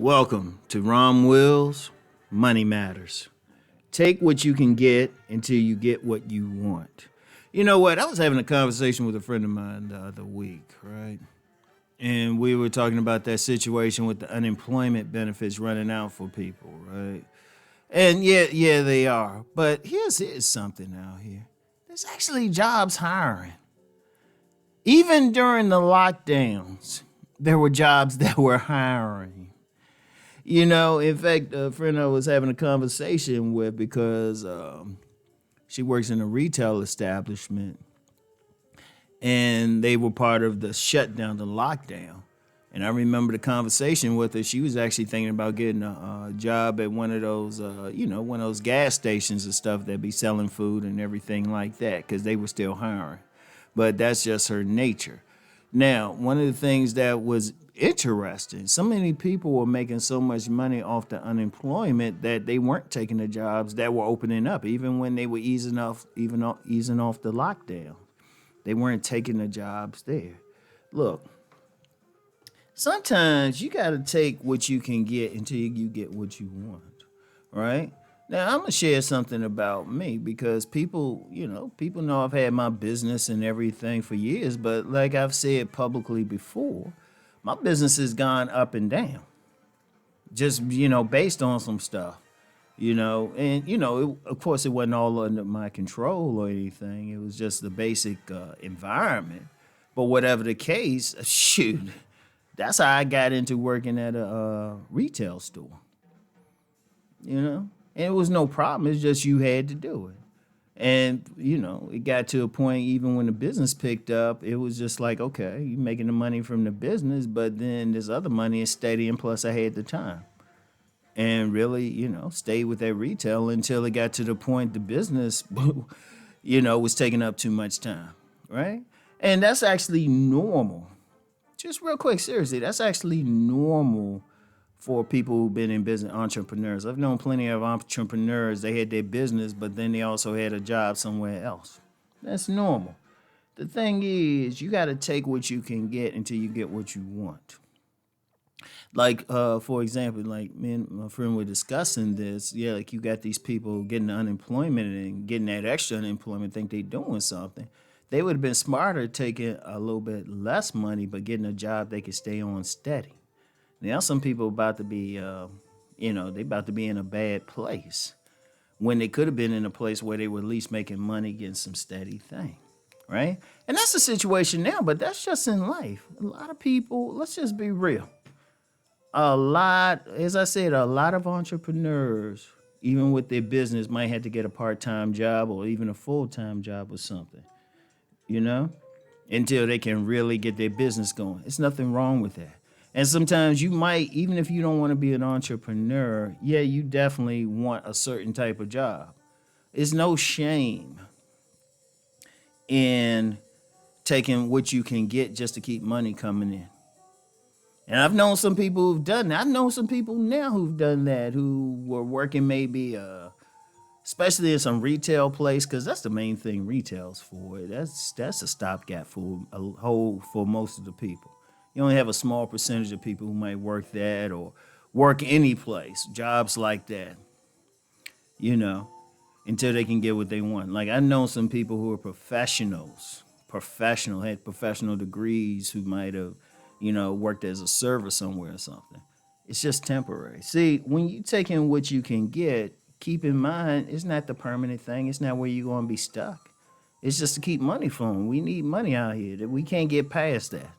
Welcome to Rom Wills, Money Matters. Take what you can get until you get what you want. You know what? I was having a conversation with a friend of mine the other week, right? And we were talking about that situation with the unemployment benefits running out for people, right? And yeah, they are. But here's something out here. There's actually jobs hiring. Even during the lockdowns, there were jobs that were hiring. In fact, a friend I was having a conversation with because she works in a retail establishment and they were part of the shutdown, the lockdown. And I remember the conversation with her. She was actually thinking about getting a job at one of those, one of those gas stations and stuff that be selling food and everything like that because they were still hiring. But that's just her nature. Now, one of the things that was interesting, so many people were making so much money off the unemployment that they weren't taking the jobs that were opening up, even when they were easing off the lockdown. They weren't taking the jobs there. Look, sometimes you got to take what you can get until you get what you want, right? Now, I'm going to share something about me because people know I've had my business and everything for years, but like I've said publicly before, my business has gone up and down just, based on some stuff, of course, it wasn't all under my control or anything. It was just the basic environment. But whatever the case, shoot, that's how I got into working at a retail store, And it was no problem. It's just you had to do it. And, it got to a point even when the business picked up, it was just like, okay, you're making the money from the business, but then this other money is steady and plus I had the time. And really, stayed with that retail until it got to the point the business, was taking up too much time, right? And that's actually normal. Just real quick, seriously, that's actually normal for people who've been in business, entrepreneurs. I've known plenty of entrepreneurs. They had their business, but then they also had a job somewhere else. That's normal. The thing is, you got to take what you can get until you get what you want. Like, for example, like me and my friend were discussing this. Yeah, like you got these people getting the unemployment and getting that extra unemployment, think they doing something. They would have been smarter taking a little bit less money, but getting a job they could stay on steady. Now some people about to be, they about to be in a bad place when they could have been in a place where they were at least making money, getting some steady thing, right? And that's the situation now, but that's just in life. A lot of people, let's just be real. As I said, a lot of entrepreneurs, even with their business, might have to get a part-time job or even a full-time job or something, you know, until they can really get their business going. It's nothing wrong with that. And sometimes you might, even if you don't want to be an entrepreneur, yeah, you definitely want a certain type of job. There's no shame in taking what you can get just to keep money coming in. And I've known some people who've done that. I've known some people now who've done that, who were working maybe, especially in some retail place, because that's the main thing retail's for. That's a stopgap for most of the people. You only have a small percentage of people who might work that or work any place, jobs like that, until they can get what they want. Like I know some people who are had professional degrees who might have, worked as a server somewhere or something. It's just temporary. See, when you take in what you can get, keep in mind it's not the permanent thing. It's not where you're going to be stuck. It's just to keep money flowing. We need money out here. We can't get past that.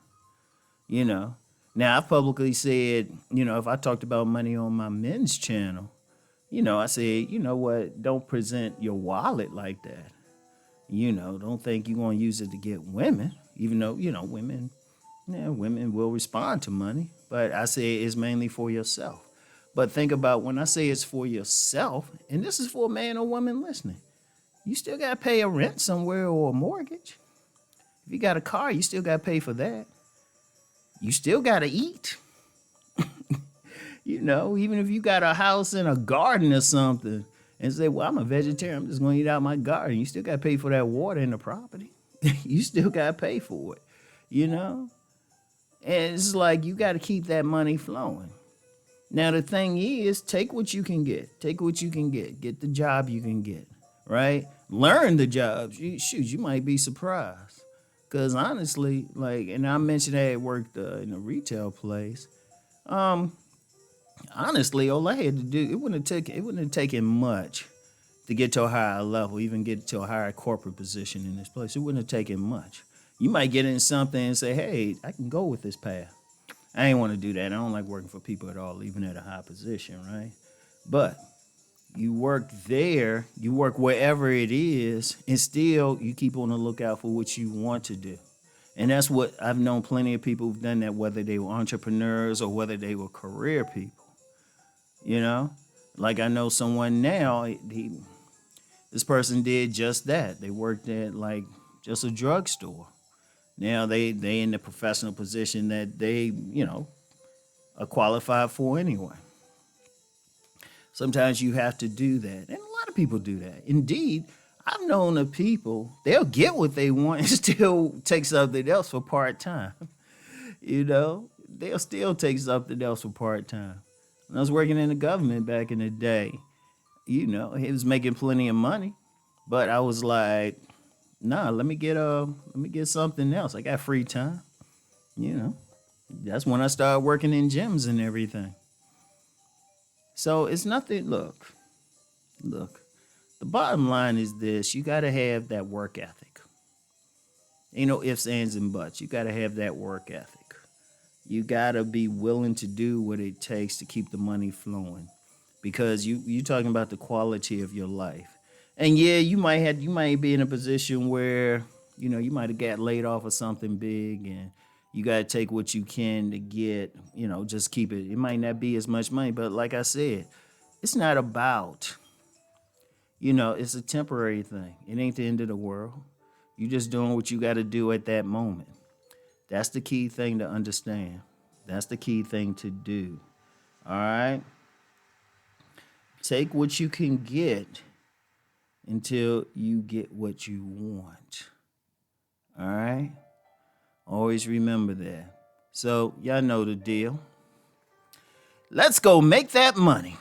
Now I've publicly said, if I talked about money on my men's channel, I said, what, don't present your wallet like that. Don't think you're going to use it to get women, even though, women will respond to money. But I say it's mainly for yourself. But think about when I say it's for yourself, and this is for a man or woman listening, you still got to pay a rent somewhere or a mortgage. If you got a car, you still got to pay for that. You still got to eat. Even if you got a house and a garden or something and say, well, I'm a vegetarian, I'm just going to eat out my garden. You still got to pay for that water and the property. You still got to pay for it, And it's like you got to keep that money flowing. Now the thing is, take what you can get. Take what you can get. Get the job you can get. Right? Learn the jobs. Shoot, you might be surprised. Cause honestly, like, and I mentioned I had worked in a retail place. Um, Honestly, all I had to do it wouldn't have taken much to get to a higher level, even get to a higher corporate position in this place. It wouldn't have taken much. You might get in something and say, "Hey, I can go with this path." I ain't want to do that. I don't like working for people at all, even at a high position, right? But you work there, you work wherever it is, and still you keep on the lookout for what you want to do. And that's what I've known plenty of people who've done that, whether they were entrepreneurs or whether they were career people, you know? Like I know someone now, this person did just that. They worked at like just a drugstore. Now they in the professional position that they are qualified for anyway. Sometimes you have to do that. And a lot of people do that. Indeed, I've known of people, they'll get what they want and still take something else for part time. They'll still take something else for part time. When I was working in the government back in the day, he was making plenty of money, but I was like, nah, let me get something else. I got free time. You know, that's when I started working in gyms and everything. So it's nothing. Look. The bottom line is this: you got to have that work ethic. Ain't no ifs, ands, and buts. You got to have that work ethic. You got to be willing to do what it takes to keep the money flowing, because you talking about the quality of your life. And yeah, you might be in a position where you might have got laid off or something big, and you got to take what you can to get. Just keep it. It might not be as much money, but like I said, it's not about. It's a temporary thing. It ain't the end of the world. You just doing what you got to do at that moment. That's the key thing to understand. That's the key thing to do. All right? Take what you can get until you get what you want. All right? Always remember that. So, y'all know the deal. Let's go make that money.